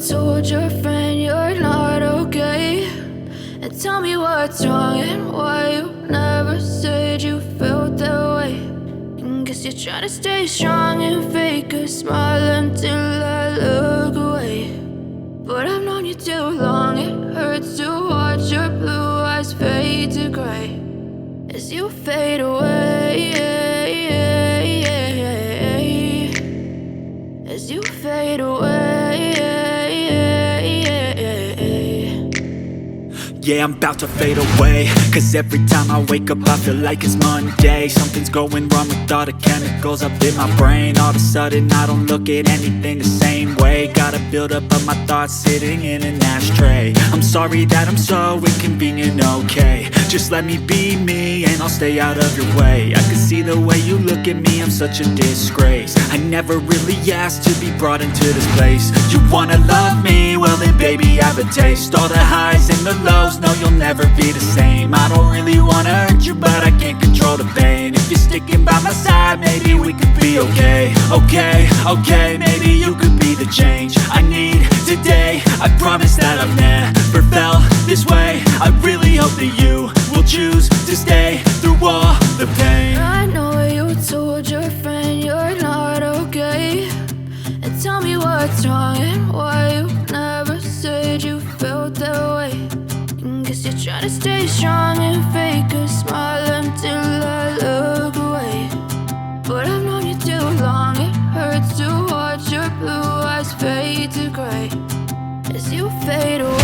told your friend you're not okay, and tell me what's wrong and why you never said you felt that way. And guess you're trying to stay strong and fake a smile until I look away. But I've known you too long, it hurts to watch your blue eyes fade to gray as you fade away, as you fade away. Yeah, I'm about to fade away, cause every time I wake up I feel like it's Monday. Something's going wrong with all the chemicals up in my brain. All of a sudden I don't look at anything the same way. Gotta build up of my thoughts sitting in an ashtray. I'm sorry that I'm so inconvenient, okay. Just let me be me and I'll stay out of your way. I can see the way you look at me, I'm such a disgrace. I never really asked to be brought into this place. You wanna love me? Well then baby I have a taste. All the highs and the lows, no you'll never be the same. I don't really wanna hurt you but I can't control the pain. If you're sticking by my side maybe we could be okay. Okay, maybe you could be the change I need today. I promise that I've never felt this way. I really hope that you will choose to stay through all the pain. I know you told your friend you're not okay, and tell me what's wrong and why you never said you felt that way. And guess you're trying to stay strong and fake a smile until I look away. But I've known you too long, it hurts to watch your blue eyes fade to gray as you fade away.